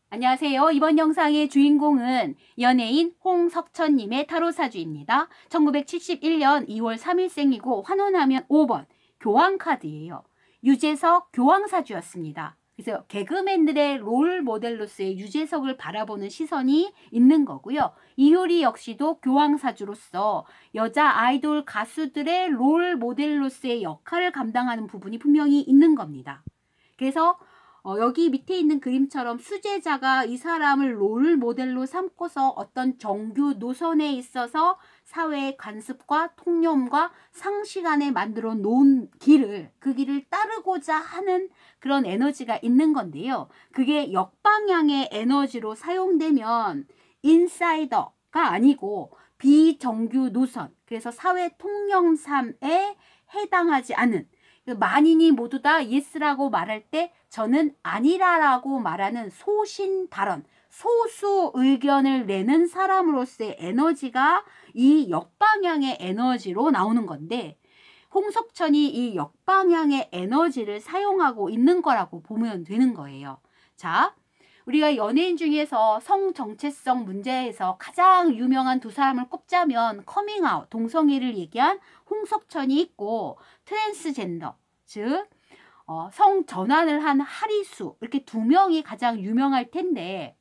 안녕하세요. 이번 영상의 주인공은 연예인 홍석천님의 타로사주입니다. 1971년 2월 3일생이고 환원하면 5번 교황카드예요. 유재석 교황사주였습니다. 그래서 개그맨들의 롤 모델로서의 유재석을 바라보는 시선이 있는 거고요. 이효리 역시도 교황사주로서 여자 아이돌 가수들의 롤 모델로서의 역할을 감당하는 부분이 분명히 있는 겁니다. 그래서 여기 밑에 있는 그림처럼 수제자가 이 사람을 롤 모델로 삼고서 어떤 정규 노선에 있어서 사회의 관습과 통념과 상식 안에 만들어 놓은 그 길을 따르고자 하는 그런 에너지가 있는 건데요. 그게 역방향의 에너지로 사용되면 인사이더가 아니고 비정규 노선, 그래서 사회 통념삼에 해당하지 않은, 만인이 모두 다 예스라고 말할 때 저는 아니라라고 말하는 소신 발언, 소수 의견을 내는 사람으로서의 에너지가 이 역방향의 에너지로 나오는 건데, 홍석천이 이 역방향의 에너지를 사용하고 있는 거라고 보면 되는 거예요. 자, 우리가 연예인 중에서 성 정체성 문제에서 가장 유명한 두 사람을 꼽자면 커밍아웃, 동성애를 얘기한 홍석천이 있고, 트랜스젠더, 즉 성 전환을 한 하리수, 이렇게 두 명이 가장 유명할 텐데,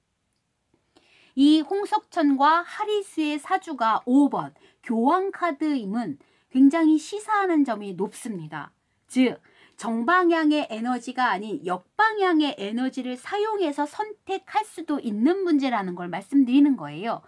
이 홍석천과 하리수의 사주가 5번 교황카드임은 굉장히 시사하는 점이 높습니다. 즉 정방향의 에너지가 아닌 역방향의 에너지를 사용해서 선택할 수도 있는 문제라는 걸 말씀드리는 거예요.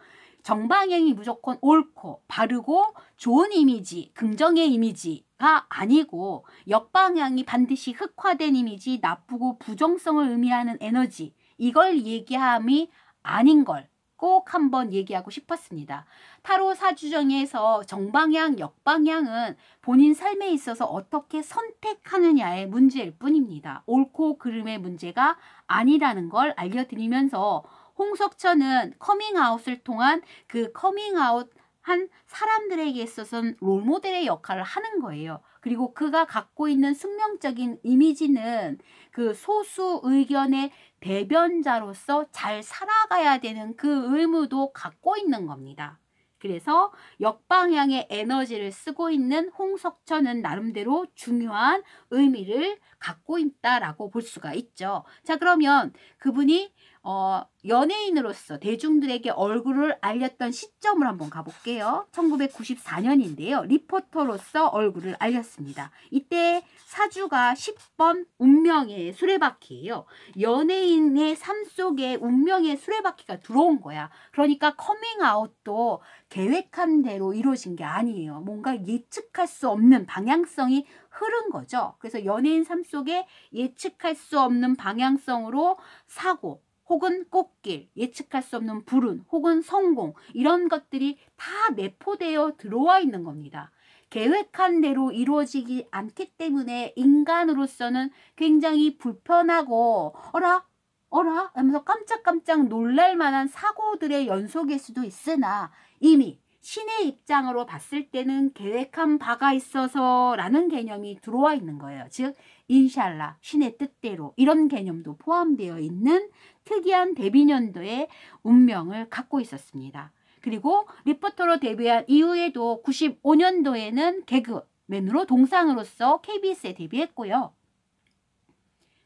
정방향이 무조건 옳고 바르고 좋은 이미지, 긍정의 이미지가 아니고, 역방향이 반드시 흑화된 이미지, 나쁘고 부정성을 의미하는 에너지, 이걸 얘기함이 아닌 걸 꼭 한번 얘기하고 싶었습니다. 타로 사주정에서 정방향, 역방향은 본인 삶에 있어서 어떻게 선택하느냐의 문제일 뿐입니다. 옳고 그름의 문제가 아니라는 걸 알려드리면서, 홍석천은 커밍아웃을 통한 그 커밍아웃 한 사람들에게 있어서는 롤모델의 역할을 하는 거예요. 그리고 그가 갖고 있는 숙명적인 이미지는 그 소수 의견의 대변자로서 잘 살아가야 되는 그 의무도 갖고 있는 겁니다. 그래서 역방향의 에너지를 쓰고 있는 홍석천은 나름대로 중요한 의미를 갖고 있다라고 볼 수가 있죠. 자, 그러면 그분이 연예인으로서 대중들에게 얼굴을 알렸던 시점을 한번 가볼게요. 1994년인데요. 리포터로서 얼굴을 알렸습니다. 이때 사주가 10번 운명의 수레바퀴예요. 연예인의 삶 속에 운명의 수레바퀴가 들어온 거야. 그러니까 커밍아웃도 계획한 대로 이루어진 게 아니에요. 뭔가 예측할 수 없는 방향성이 흐른 거죠. 그래서 연예인 삶 속에 예측할 수 없는 방향성으로 사고, 혹은 꽃길, 예측할 수 없는 불운, 혹은 성공, 이런 것들이 다 내포되어 들어와 있는 겁니다. 계획한 대로 이루어지지 않기 때문에 인간으로서는 굉장히 불편하고 어라? 하면서 깜짝깜짝 놀랄 만한 사고들의 연속일 수도 있으나, 이미 신의 입장으로 봤을 때는 계획한 바가 있어서 라는 개념이 들어와 있는 거예요. 즉 인샬라, 신의 뜻대로, 이런 개념도 포함되어 있는 특이한 데뷔년도의 운명을 갖고 있었습니다. 그리고 리포터로 데뷔한 이후에도 95년도에는 개그맨으로 동상으로서 KBS에 데뷔했고요.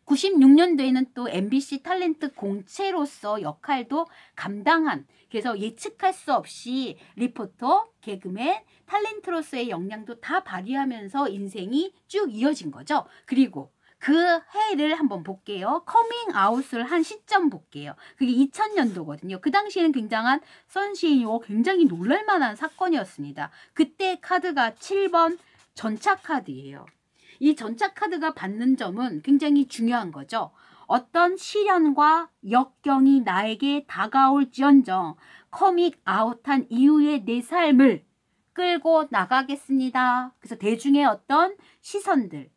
96년도에는 또 MBC 탤런트 공채로서 역할도 감당한, 그래서 예측할 수 없이 리포터, 개그맨, 탤런트로서의 역량도 다 발휘하면서 인생이 쭉 이어진 거죠. 그리고 그 해를 한번 볼게요. 커밍아웃을 한 시점 볼게요. 그게 2000년도거든요. 그 당시에는 굉장한 선시인이고 굉장히 놀랄만한 사건이었습니다. 그때 카드가 7번 전차카드예요. 이 전차카드가 받는 점은 굉장히 중요한 거죠. 어떤 시련과 역경이 나에게 다가올지언정 커밍아웃한 이후의 내 삶을 끌고 나가겠습니다. 그래서 대중의 어떤 시선들,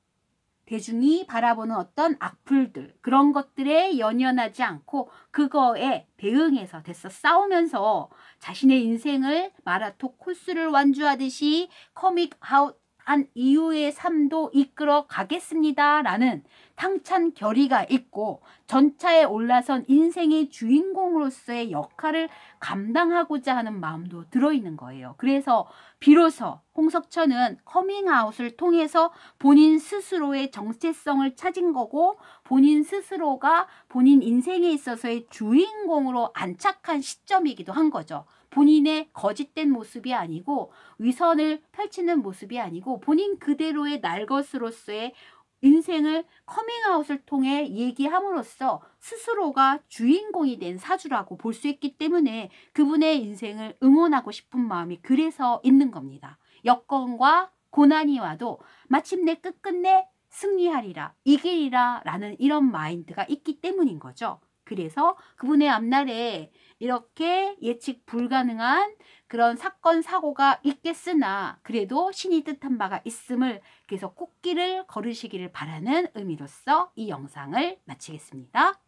대중이 바라보는 어떤 악플들, 그런 것들에 연연하지 않고 그거에 대응해서 됐어 싸우면서 자신의 인생을 마라톤 코스를 완주하듯이 커밍아웃 한 이후의 삶도 이끌어 가겠습니다 라는 당찬 결의가 있고 전차에 올라선 인생의 주인공으로서의 역할을 감당하고자 하는 마음도 들어있는 거예요. 그래서 비로소 홍석천은 커밍아웃을 통해서 본인 스스로의 정체성을 찾은 거고 본인 스스로가 본인 인생에 있어서의 주인공으로 안착한 시점이기도 한 거죠. 본인의 거짓된 모습이 아니고 위선을 펼치는 모습이 아니고 본인 그대로의 날 것으로서의 인생을 커밍아웃을 통해 얘기함으로써 스스로가 주인공이 된 사주라고 볼 수 있기 때문에 그분의 인생을 응원하고 싶은 마음이 그래서 있는 겁니다. 여건과 고난이 와도 마침내 끝끝내 승리하리라, 이기리라 라는 이런 마인드가 있기 때문인 거죠. 그래서 그분의 앞날에 이렇게 예측 불가능한 그런 사건 사고가 있겠으나 그래도 신이 뜻한 바가 있음을 계속 꽃길을 걸으시기를 바라는 의미로서 이 영상을 마치겠습니다.